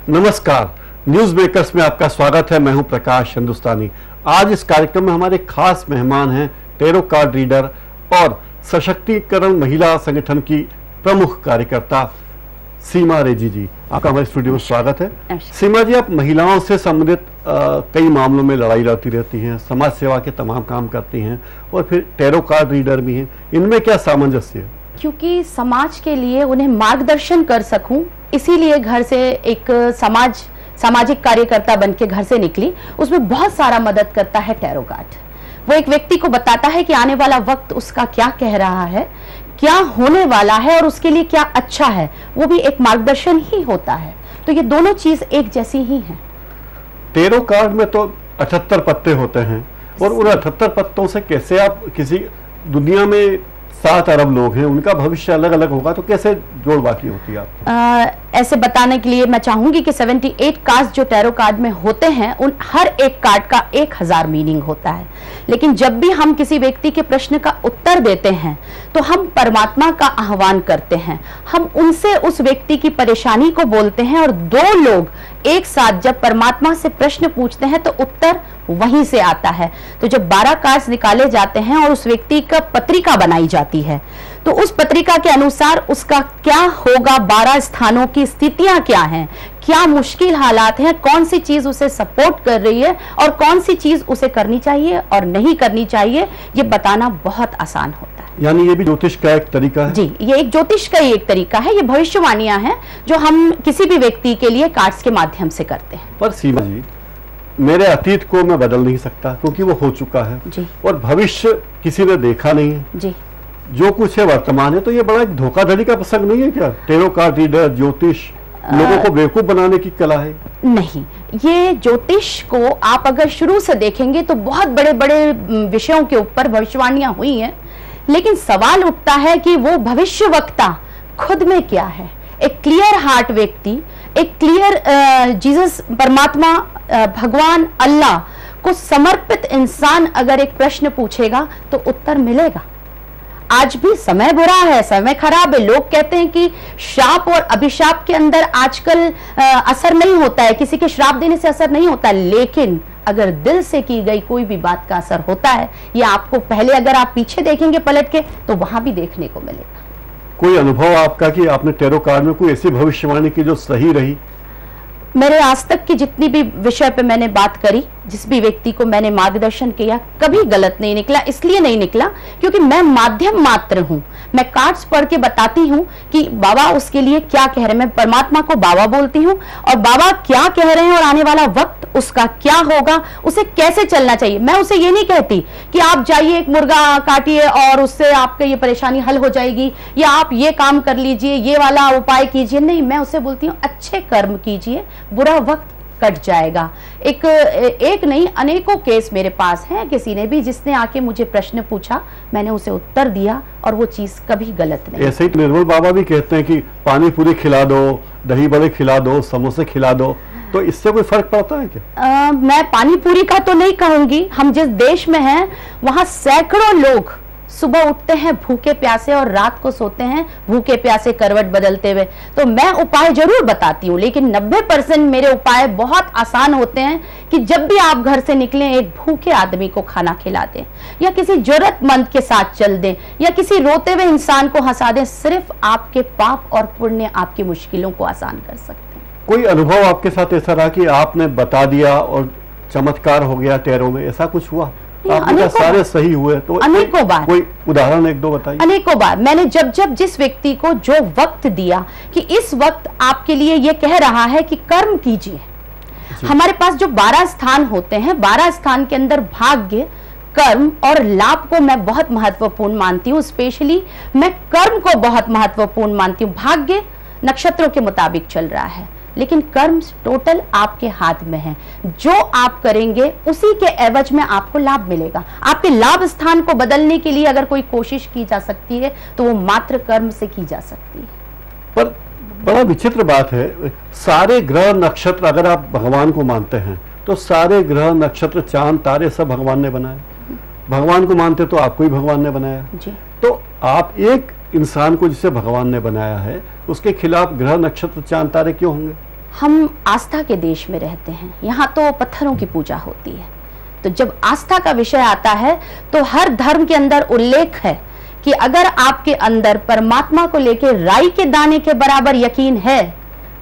नमस्कार, news makers में आपका स्वागत है। मैं हूं प्रकाश हिंदुस्तानी। आज इस कार्यक्रम में हमारे खास मेहमान हैं टैरो कार्ड रीडर और सशक्तिकरण महिला संगठन की प्रमुख कार्यकर्ता सीमा रेजी जी। आपका हमारे स्टूडियो में स्वागत है। सीमा जी, आप महिलाओं से संबंधित कई मामलों में लड़ाई लड़ती रहती हैं, समाज सेवा के तमाम काम करती हैं और फिर टैरो कार्ड रीडर भी हैं। इनमें क्या सामंजस्य है? क्योंकि समाज के लिए उन्हें मार्गदर्शन कर सकूं, इसीलिए घर से एक सामाजिक कार्यकर्ता बन के घर से निकली। उसमें बहुत सारा मदद करता है टैरो कार्ड। वो एक व्यक्ति को बताता है कि आने वाला वक्त उसका क्या कह रहा है, क्या होने वाला है और उसके लिए क्या अच्छा है। वो भी एक मार्गदर्शन ही होता है। तो ये दोनों चीज एक जैसी ही हैं। टैरो कार्ड में तो 78 पत्ते होते हैं और उन 78 पत्तों से कैसे आप किसी दुनिया में 7 अरब लोग हैं, उनका भविष्य अलग अलग होगा, तो कैसे जोड़ बाकी होती है आप? ऐसे बताने के लिए मैं चाहूंगी कि 78 कार्ड जो टैरो कार्ड में होते हैं, उन हर एक कार्ड का 1000 मीनिंग होता है। लेकिन जब भी हम किसी व्यक्ति के प्रश्न का उत्तर देते हैं तो हम परमात्मा का आह्वान करते हैं। हम उनसे उस व्यक्ति की परेशानी को बोलते हैं और 2 लोग एक साथ जब परमात्मा से प्रश्न पूछते हैं तो उत्तर वहीं से आता है। तो जब 12 कार्ड्स निकाले जाते हैं और उस व्यक्ति का पत्रिका बनाई जाती है तो उस पत्रिका के अनुसार उसका क्या होगा, 12 स्थानों की स्थितियां क्या हैं, क्या मुश्किल हालात हैं, कौन सी चीज उसे सपोर्ट कर रही है और कौन सी चीज उसे करनी चाहिए और नहीं करनी चाहिए, ये बताना बहुत आसान होता है। यानी ये भी ज्योतिष का एक तरीका है? जी, ये एक ज्योतिष का ही एक तरीका है। ये भविष्यवाणियां हैं जो हम किसी भी व्यक्ति के लिए कार्ड्स के माध्यम से करते हैं। पर सीमा जी, मेरे अतीत को मैं बदल नहीं सकता क्योंकि वो हो चुका है जी। और भविष्य किसी ने देखा नहीं है जी। जो कुछ है वर्तमान है। तो ये बड़ा एक धोखाधड़ी का प्रसंग नहीं है क्या? टैरो कार्ड रीडर, ज्योतिष लोगों को बेवकूफ बनाने की कला है? नहीं, ये ज्योतिष को आप अगर शुरू से देखेंगे तो बहुत बड़े बड़े विषयों के ऊपर भविष्यवाणियां हुई हैं, लेकिन सवाल उठता है कि वो भविष्यवक्ता खुद में क्या है। एक क्लियर हार्ट व्यक्ति, एक क्लियर जीसस, परमात्मा, भगवान, अल्लाह को समर्पित इंसान अगर एक प्रश्न पूछेगा तो उत्तर मिलेगा। आज भी समय बुरा है, समय खराब है। लोग कहते हैं कि श्राप और अभिशाप के अंदर आजकल असर नहीं होता है, किसी के श्राप देने से असर नहीं होता, लेकिन अगर दिल से की गई कोई भी बात का असर होता है। ये आपको पहले अगर आप पीछे देखेंगे पलट के तो वहां भी देखने को मिलेगा। कोई अनुभव आपका कि आपने टैरो कार्ड में कोई ऐसी भविष्यवाणी की जो सही रही? मेरे आज तक की जितनी भी विषय पे मैंने बात करी, जिस भी व्यक्ति को मैंने मार्गदर्शन किया, कभी गलत नहीं निकला। इसलिए नहीं निकला क्योंकि मैं माध्यम मात्र हूं। मैं कार्ड्स पढ़ के बताती हूं कि बाबा उसके लिए क्या कह रहे हैं। मैं परमात्मा को बाबा बोलती हूं और बाबा क्या कह रहे हैं और आने वाला वक्त उसका क्या होगा, उसे कैसे चलना चाहिए। मैं उसे ये नहीं कहती कि आप जाइए एक मुर्गा काटिए और उससे आपके ये परेशानी हल हो जाएगी, या आप ये काम कर लीजिए, ये वाला उपाय कीजिए। नहीं, मैं उसे बोलती हूँ अच्छे कर्म कीजिए, बुरा वक्त कट जाएगा। एक नहीं, अनेकों केस मेरे पास हैं। किसी ने भी जिसने आके मुझे प्रश्न पूछा, मैंने उसे उत्तर दिया और वो चीज कभी गलत नहीं। ऐसे ही निर्मल बाबा भी कहते हैं कि पानी पूरी खिला दो, दही बड़े खिला दो, समोसे खिला दो। तो इससे कोई फर्क पड़ता है क्या? मैं पानी पूरी का तो नहीं कहूंगी। हम जिस देश में हैं वहां सैकड़ों लोग सुबह उठते हैं भूखे प्यासे और रात को सोते हैं भूखे प्यासे, करवट बदलते हुए। तो मैं उपाय जरूर बताती हूँ, लेकिन 90% मेरे उपाय बहुत आसान होते हैं कि जब भी आप घर से निकलें एक भूखे आदमी को खाना खिला दें, या किसी जरूरतमंद के साथ चल दें, या किसी रोते हुए इंसान को हंसा दें। सिर्फ आपके पाप और पुण्य आपकी मुश्किलों को आसान कर सकते हैं। कोई अनुभव आपके साथ ऐसा रहा कि आपने बता दिया और चमत्कार हो गया टैरो में? ऐसा कुछ हुआ? आपने सारे सही हुए? तो अनेकों बार। कोई उदाहरण 1-2 बताइए। अनेकों बार मैंने जब जिस व्यक्ति को जो वक्त दिया कि इस वक्त आपके लिए ये कह रहा है कि कर्म कीजिए। हमारे पास जो 12 स्थान होते हैं, 12 स्थान के अंदर भाग्य, कर्म और लाभ को मैं बहुत महत्वपूर्ण मानती हूँ। स्पेशली मैं कर्म को बहुत महत्वपूर्ण मानती हूँ। भाग्य नक्षत्रों के मुताबिक चल रहा है, लेकिन कर्म टोटल आपके हाथ में है। जो आप करेंगे उसी के एवज में आपको लाभ मिलेगा। आपके लाभ स्थान को बदलने के लिए अगर कोई कोशिश की जा सकती है तो वो मात्र कर्म से की जा सकती है। पर बड़ा विचित्र बात है, सारे ग्रह नक्षत्र अगर आप भगवान को मानते हैं तो सारे ग्रह नक्षत्र, चांद, तारे सब भगवान ने बनाए। भगवान को मानते तो आपको ही भगवान ने बनाया जी। तो आप एक इंसान को जिसे भगवान ने बनाया है उसके खिलाफ ग्रह नक्षत्र चांद तारे क्यों होंगे? हम आस्था के देश में रहते हैं, यहाँ तो पत्थरों की पूजा होती है। तो जब आस्था का विषय आता है तो हर धर्म के अंदर उल्लेख है कि अगर आपके अंदर परमात्मा को लेकर राई के दाने के बराबर यकीन है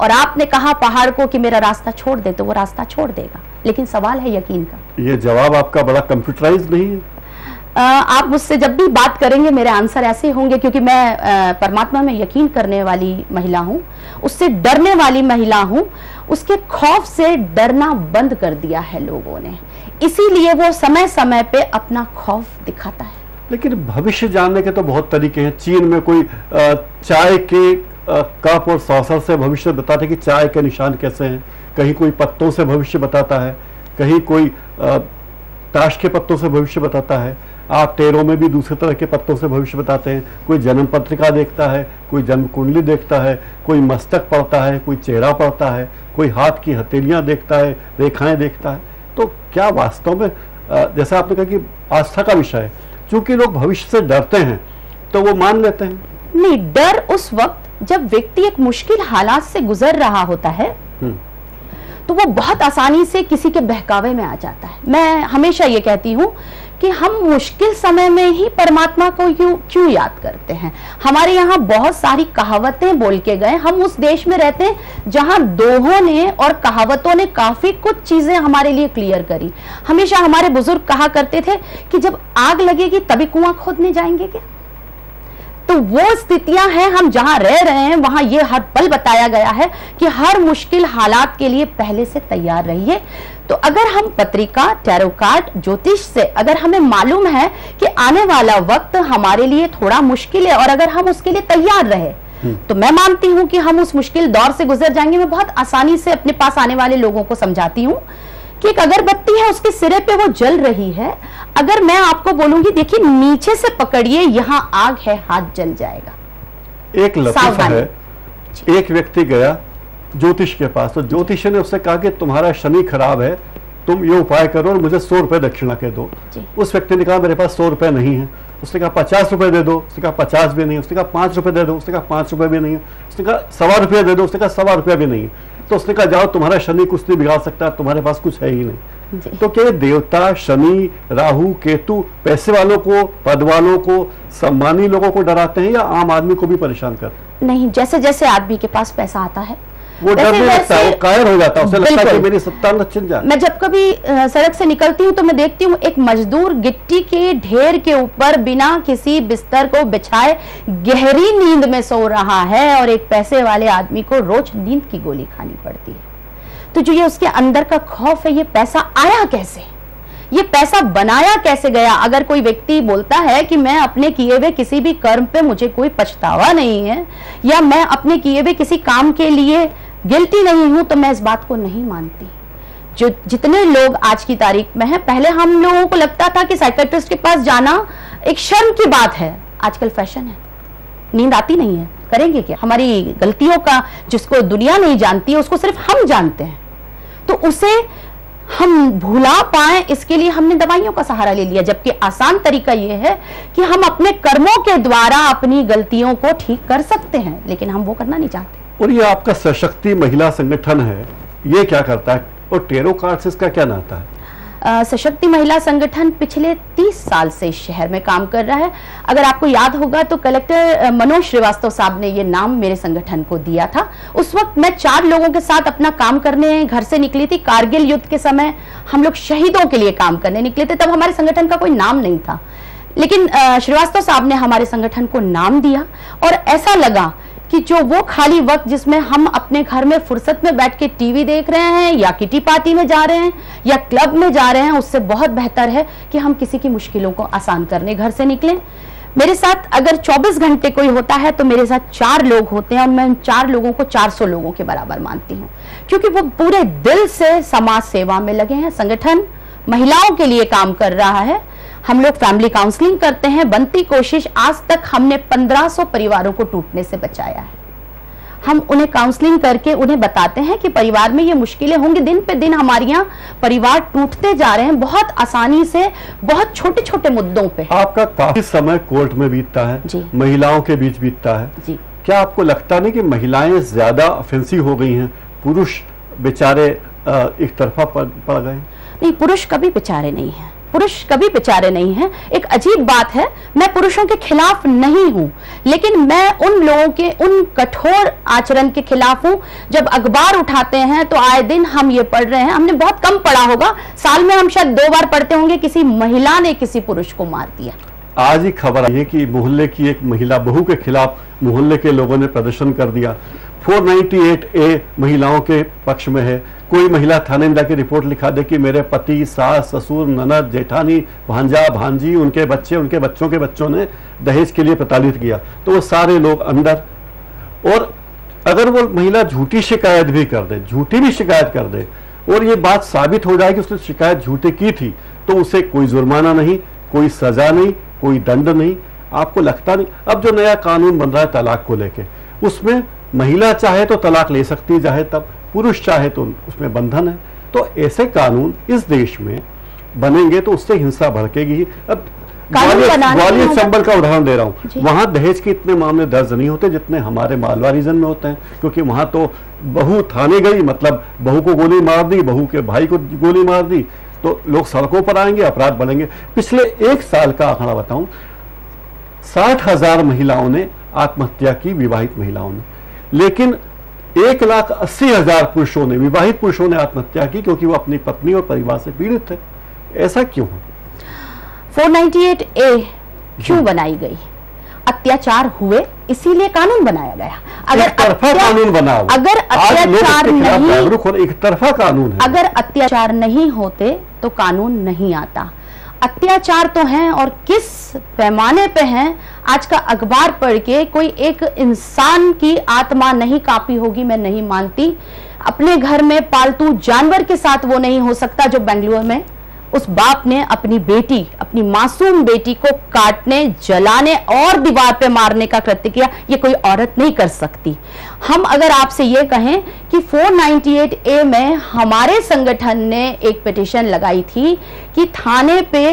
और आपने कहा पहाड़ को कि मेरा रास्ता छोड़ दे, तो वो रास्ता छोड़ देगा। लेकिन सवाल है यकीन का। ये जवाब आपका बड़ा कंप्यूटराइज नहीं है? आप मुझसे जब भी बात करेंगे मेरे आंसर ऐसे होंगे, क्योंकि मैं परमात्मा में यकीन करने वाली महिला हूँ, उससे डरने वाली महिला हूँ। उसके खौफ से डरना बंद कर दिया है लोगों ने, इसीलिए वो समय समय पे अपना खौफ दिखाता है। लेकिन भविष्य जानने के तो बहुत तरीके हैं। चीन में कोई चाय के कप और सॉसर से भविष्य बताते कि चाय के निशान कैसे हैं, कहीं कोई पत्तों से भविष्य बताता है, कहीं कोई ताश के पत्तों से भविष्य बताता है। आप टेरो में भी दूसरे तरह के पत्तों से भविष्य बताते हैं। कोई जन्म पत्रिका देखता है, कोई जन्म कुंडली देखता है, कोई मस्तक पढ़ता है, कोई चेहरा पढ़ता है, कोई हाथ की हथेलियां देखता है, रेखाएं देखता है। तो क्या वास्तव में जैसा आपने कहा कि आस्था का विषय है, क्योंकि लोग भविष्य से डरते हैं तो वो मान लेते हैं? नहीं, डर उस वक्त जब व्यक्ति एक मुश्किल हालात से गुजर रहा होता है तो वो बहुत आसानी से किसी के बहकावे में आ जाता है। मैं हमेशा ये कहती हूँ कि हम मुश्किल समय में ही परमात्मा को क्यों याद करते हैं। हमारे यहाँ बहुत सारी कहावतें बोल के गए। हम उस देश में रहते हैं जहाँ दोहों ने और कहावतों ने काफी कुछ चीजें हमारे लिए क्लियर करी। हमेशा हमारे बुजुर्ग कहा करते थे कि जब आग लगेगी तभी कुआं खोदने जाएंगे क्या। तो वो स्थितियां हैं, हम जहां रह रहे हैं वहां ये हर पल बताया गया है कि हर मुश्किल हालात के लिए पहले से तैयार रहिए। तो अगर हम पत्रिका, टैरो कार्ड, ज्योतिष से अगर हमें मालूम है कि आने वाला वक्त हमारे लिए थोड़ा मुश्किल है और अगर हम उसके लिए तैयार रहे तो मैं मानती हूं कि हम उस मुश्किल दौर से गुजर जाएंगे। मैं बहुत आसानी से अपने पास आने वाले लोगों को समझाती हूँ कि एक अगरबत्ती है, उसके सिरे पे वो जल रही है। अगर मैं आपको बोलूंगी देखिए नीचे से पकड़िए, यहां आग है, हाथ जल जाएगा। एक लतीफा है, एक व्यक्ति गया ज्योतिष के पास, तो ज्योतिष ने उससे कहा कि तुम्हारा शनि खराब है, तुम ये उपाय करो और मुझे 100 रुपए दक्षिणा के दो। उस व्यक्ति ने कहा मेरे पास 100 रुपए नहीं है। उसने कहा 50 रुपए दे दो। उसने कहा 50 भी नहीं। उसने कहा 5 रुपए दे दो। उसने कहा 5 रुपए भी नहीं है। उसने कहा 1.25 रुपया दे दो। उसने कहा 1.25 रुपया भी नहीं है। तो उसने कहा जाओ, तुम्हारा शनि कुछ नहीं बिगाड़ सकता, तुम्हारे पास कुछ है ही नहीं। तो क्या देवता, शनि, राहु, केतु पैसे वालों को, पद वालों को, सम्मानी लोगों को डराते हैं या आम आदमी को भी परेशान करते हैं? नहीं, जैसे जैसे आदमी के पास पैसा आता है वो डरने लगता है, वो कायर हो जाता है, उसे लगता है कि मेरी सत्ता न छिन जाए। मैं जब कभी सड़क से निकलती हूँ तो मैं देखती हूँ एक मजदूर गिट्टी के ढेर के ऊपर बिना किसी बिस्तर को बिछाए गहरी नींद में सो रहा है और एक पैसे वाले आदमी को रोज नींद की गोली खानी पड़ती है। तो जो ये उसके अंदर का खौफ है, ये पैसा आया कैसे, ये पैसा बनाया कैसे गया। अगर कोई व्यक्ति बोलता है कि मैं अपने किए हुए किसी भी कर्म पे मुझे कोई पछतावा नहीं है या मैं अपने किए हुए किसी काम के लिए गिल्टी नहीं हूं, तो मैं इस बात को नहीं मानती। जो जितने लोग आज की तारीख में हैं, पहले हम लोगों को लगता था कि साइकियाट्रिस्ट के पास जाना एक शर्म की बात है, आजकल फैशन है। नींद आती नहीं है, करेंगे क्या। हमारी गलतियों का जिसको दुनिया नहीं जानती है उसको सिर्फ हम जानते हैं, तो उसे हम भुला पाए इसके लिए हमने दवाइयों का सहारा ले लिया। जबकि आसान तरीका यह है कि हम अपने कर्मों के द्वारा अपनी गलतियों को ठीक कर सकते हैं, लेकिन हम वो करना नहीं चाहते। और ये आपका सशक्ति महिला संगठन है, ये क्या करता है और टेरो कार्ड से इसका क्या नाता है? सशक्ति महिला संगठन पिछले 30 साल से इस शहर में काम कर रहा है। अगर आपको याद होगा तो कलेक्टर मनोज श्रीवास्तव साहब ने ये नाम मेरे संगठन को दिया था। उस वक्त मैं 4 लोगों के साथ अपना काम करने घर से निकली थी। कारगिल युद्ध के समय हम लोग शहीदों के लिए काम करने निकले थे। तब हमारे संगठन का कोई नाम नहीं था, लेकिन श्रीवास्तव साहब ने हमारे संगठन को नाम दिया और ऐसा लगा कि जो वो खाली वक्त जिसमें हम अपने घर में फुर्सत में बैठ के टीवी देख रहे हैं या किटी पार्टी में जा रहे हैं या क्लब में जा रहे हैं, उससे बहुत बेहतर है कि हम किसी की मुश्किलों को आसान करने घर से निकलें। मेरे साथ अगर 24 घंटे कोई होता है तो मेरे साथ 4 लोग होते हैं और मैं उन 4 लोगों को 400 लोगों के बराबर मानती हूँ, क्योंकि वो पूरे दिल से समाज सेवा में लगे हैं। संगठन महिलाओं के लिए काम कर रहा है। हम लोग फैमिली काउंसलिंग करते हैं, बनती कोशिश आज तक हमने 1500 परिवारों को टूटने से बचाया है। हम उन्हें काउंसलिंग करके उन्हें बताते हैं कि परिवार में ये मुश्किलें होंगी। दिन पे दिन हमारे यहाँ परिवार टूटते जा रहे हैं, बहुत आसानी से, बहुत छोटे छोटे मुद्दों पे। आपका काफी समय कोर्ट में बीतता है, महिलाओं के बीच बीतता है जी। क्या आपको लगता नहीं कि महिलाएं ज्यादा ऑफेंसिव हो गई हैं पुरुष बेचारे एक तरफा पड़ गए? नहीं, पुरुष कभी बेचारे नहीं है, पुरुष कभी बेचारे नहीं हैं। एक अजीब बात है, मैं पुरुषों के खिलाफ नहीं हूं, लेकिन मैं उन लोगों के उन कठोर आचरण के खिलाफ हूं। जब अखबार उठाते हैं तो आए दिन हम ये पढ़ रहे हैं, हमने बहुत कम पढ़ा होगा, साल में हम शायद 2 बार पढ़ते होंगे, किसी महिला ने किसी पुरुष को मार दिया। आज ही खबर आई है कि मोहल्ले की एक महिला बहू के खिलाफ मोहल्ले के लोगों ने प्रदर्शन कर दिया। 498A महिलाओं के पक्ष में है। कोई महिला थाने में जाके रिपोर्ट लिखा दे कि मेरे पति, सास, ससुर, ननद, जेठानी, भांजा, भांजी, उनके बच्चे, उनके बच्चों के बच्चों ने दहेज के लिए प्रताड़ित किया, तो वो सारे लोग अंदर। और अगर वो महिला झूठी शिकायत भी कर दे, झूठी भी शिकायत कर दे, और ये बात साबित हो जाए कि उसने शिकायत झूठी की थी, तो उसे कोई जुर्माना नहीं, कोई सजा नहीं, कोई दंड नहीं। आपको लगता नहीं? अब जो नया कानून बन रहा है तलाक को लेके, उसमें महिला चाहे तो तलाक ले सकती है, तब पुरुष चाहे तो उसमें बंधन है। तो ऐसे कानून इस देश में बनेंगे तो उससे हिंसा भड़केगी। अब ग्वालियर चंबल का उदाहरण दे रहा हूँ, वहां दहेज के इतने मामले दर्ज नहीं होते जितने हमारे मालवा रीजन में होते हैं, क्योंकि वहां तो बहू थाने गई, मतलब बहू को गोली मार दी, बहू के भाई को गोली मार दी, तो लोग सड़कों पर आएंगे, अपराध बढ़ेंगे। पिछले 1 साल का आंकड़ा बताऊं, 60,000 महिलाओं ने आत्महत्या की, विवाहित महिलाओं ने, लेकिन 1,80,000 पुरुषों ने, विवाहित पुरुषों ने आत्महत्या की, क्योंकि वो अपनी पत्नी और परिवार से पीड़ित थे। ऐसा क्यों है? 498A क्यों बनाई गई? अत्याचार हुए इसीलिए कानून बनाया गया। अगर कानून बना, अगर अत्याचार नहीं, एक तरफा कानून है। अगर अत्याचार नहीं होते तो कानून नहीं आता। अत्याचार तो हैं, और किस पैमाने पे हैं, आज का अखबार पढ़ के कोई एक इंसान की आत्मा नहीं कांपी होगी, मैं नहीं मानती। अपने घर में पालतू जानवर के साथ वो नहीं हो सकता जो बेंगलुरु में उस बाप ने अपनी बेटी, अपनी मासूम बेटी को काटने, जलाने और दीवार पे मारने का कृत्य किया। ये कोई औरत नहीं कर सकती। हम अगर आपसे ये कहें कि 498A में हमारे संगठन ने एक पिटीशन लगाई थी कि थाने पे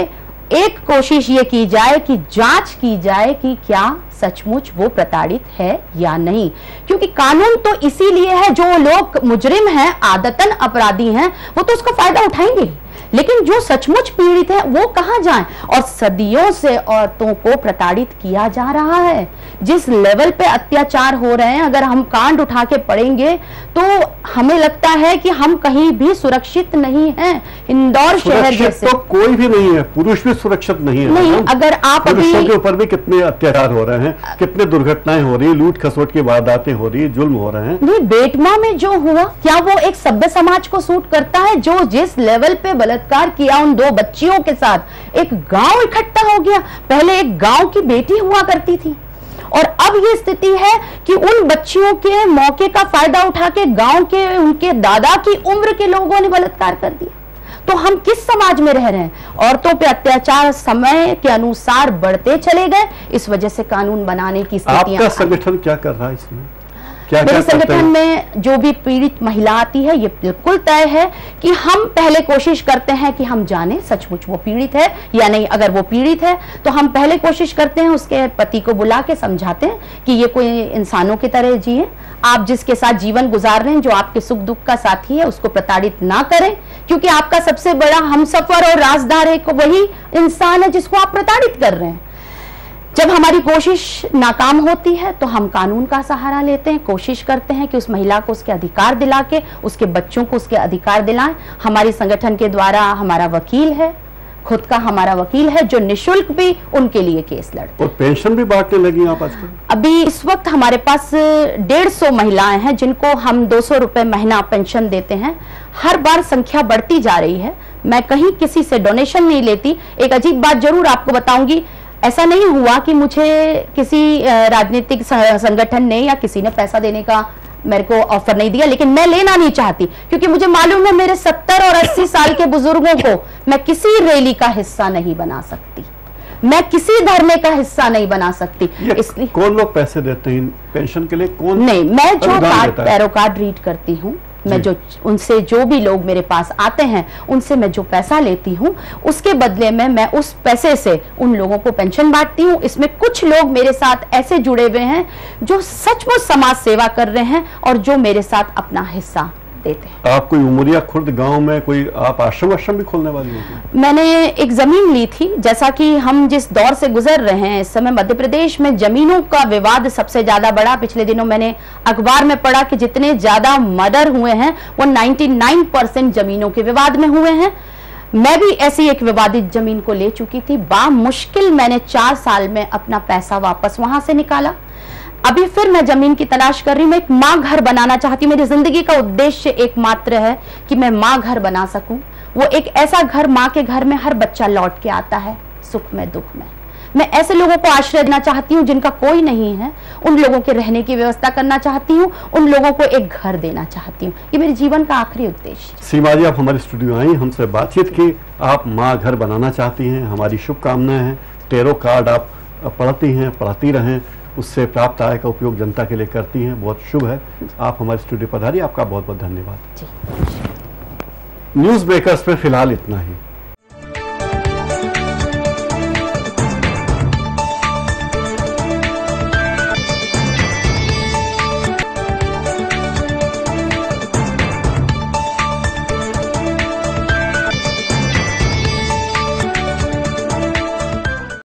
एक कोशिश ये की जाए कि जांच की जाए कि क्या सचमुच वो प्रताड़ित है या नहीं, क्योंकि कानून तो इसीलिए है, जो लोग मुजरिम हैं, आदतन अपराधी हैं, वो तो उसका फायदा उठाएंगे, लेकिन जो सचमुच पीड़ित है वो कहां जाएं? और सदियों से औरतों को प्रताड़ित किया जा रहा है। जिस लेवल पे अत्याचार हो रहे हैं, अगर हम कांड उठा के पढ़ेंगे तो हमें लगता है कि हम कहीं भी सुरक्षित नहीं हैं। इंदौर शहर जैसे तो कोई भी नहीं है, पुरुष भी सुरक्षित नहीं है। नहीं, अगर आप पुरुषों के ऊपर भी कितने अत्याचार हो रहे हैं, कितने दुर्घटनाएं हो रही है, लूट खसोट की वारदातें हो रही है, जुल्म हो रहे हैं। नहीं, बेटमा में जो हुआ, क्या वो एक सभ्य समाज को सूट करता है? जो जिस लेवल पे बलात्कार किया उन 2 बच्चियों के साथ, एक गांव इकट्ठा हो गया। पहले एक गांव की बेटी हुआ करती थी, और अब ये स्थिति है कि उन बच्चियों के मौके का फायदा उठा के गांव के, उनके दादा की उम्र के लोगों ने बलात्कार कर दिया। तो हम किस समाज में रह रहे हैं? औरतों पे अत्याचार समय के अनुसार बढ़ते चले गए, इस वजह से कानून बनाने की स्थितियां। आपका संगठन क्या कर रहा है इसमें? मेरे संगठन में जो भी पीड़ित महिला आती है, ये बिल्कुल तय है कि हम पहले कोशिश करते हैं कि हम जाने सचमुच वो पीड़ित है या नहीं। अगर वो पीड़ित है तो हम पहले कोशिश करते हैं उसके पति को बुला के समझाते हैं कि ये कोई इंसानों की तरह जिए, आप जिसके साथ जीवन गुजार रहे हैं, जो आपके सुख दुख का साथी है, उसको प्रताड़ित ना करें, क्योंकि आपका सबसे बड़ा हमसफर और राजदार एक वही इंसान है जिसको आप प्रताड़ित कर रहे हैं। जब हमारी कोशिश नाकाम होती है तो हम कानून का सहारा लेते हैं, कोशिश करते हैं कि उस महिला को उसके अधिकार दिला के, उसके बच्चों को उसके अधिकार दिलाएं। हमारी संगठन के द्वारा हमारा वकील है, खुद का हमारा वकील है, जो निशुल्क भी उनके लिए केस लड़ते। और पेंशन भी बांटने लगी आप आजकल? अभी इस वक्त हमारे पास 150 महिलाएं हैं जिनको हम 200 रुपए महीना पेंशन देते हैं। हर बार संख्या बढ़ती जा रही है। मैं कहीं किसी से डोनेशन नहीं लेती। एक अजीब बात जरूर आपको बताऊंगी, ऐसा नहीं हुआ कि मुझे किसी राजनीतिक संगठन ने या किसी ने पैसा देने का मेरे को ऑफर नहीं दिया, लेकिन मैं लेना नहीं चाहती, क्योंकि मुझे मालूम है मेरे 70 और 80 साल के बुजुर्गों को मैं किसी रैली का हिस्सा नहीं बना सकती, मैं किसी धरने का हिस्सा नहीं बना सकती। इसलिए कौन लोग पैसे देते हैं पेंशन के लिए? कौन? नहीं, मैं जो पैरो कार्ड रीड करती हूँ, मैं जो उनसे जो भी लोग मेरे पास आते हैं उनसे मैं जो पैसा लेती हूँ उसके बदले में मैं उस पैसे से उन लोगों को पेंशन बांटती हूँ। इसमें कुछ लोग मेरे साथ ऐसे जुड़े हुए हैं जो सचमुच समाज सेवा कर रहे हैं और जो मेरे साथ अपना हिस्सा देते हैं। आप कोई उमरिया खुर्द गांव में कोई आप आश्रम भी खोलने वाली हैं? मैंने एक जमीन ली थी। जैसा कि हम जिस दौर से गुजर रहे हैं इस समय मध्य प्रदेश में जमीनों का विवाद सबसे ज्यादा बड़ा। पिछले दिनों मैंने अखबार में पढ़ा कि जितने ज्यादा मर्डर हुए हैं वो 99% जमीनों के विवाद में हुए हैं। मैं भी ऐसी एक विवादित जमीन को ले चुकी थी। मुश्किल मैंने 4 साल में अपना पैसा वापस वहां से निकाला। अभी फिर मैं जमीन की तलाश कर रही हूँ। मैं एक माँ घर बनाना चाहती हूँ। मेरी जिंदगी का उद्देश्य एकमात्र है कि मैं माँ घर बना सकूं। वो एक ऐसा घर, माँ के घर में हर बच्चा लौट के आता है सुख में दुख में। मैं ऐसे लोगों को आश्रय देना चाहती हूँ जिनका कोई नहीं है, उन लोगों के रहने की व्यवस्था करना चाहती हूँ, उन लोगों को एक घर देना चाहती हूँ। ये मेरे जीवन का आखिरी उद्देश्य। सीमा जी, आप हमारे स्टूडियो आई, हमसे बातचीत की, आप माँ घर बनाना चाहती हैं, हमारी शुभकामनाएं हैं। टेरो कार्ड आप पढ़ती हैं, पढ़ती रहें, उससे प्राप्त आय का उपयोग जनता के लिए करती हैं, बहुत शुभ है। आप हमारे स्टूडियो पधारिए, आपका बहुत बहुत धन्यवाद। न्यूज़ मेकर्स में फिलहाल इतना ही।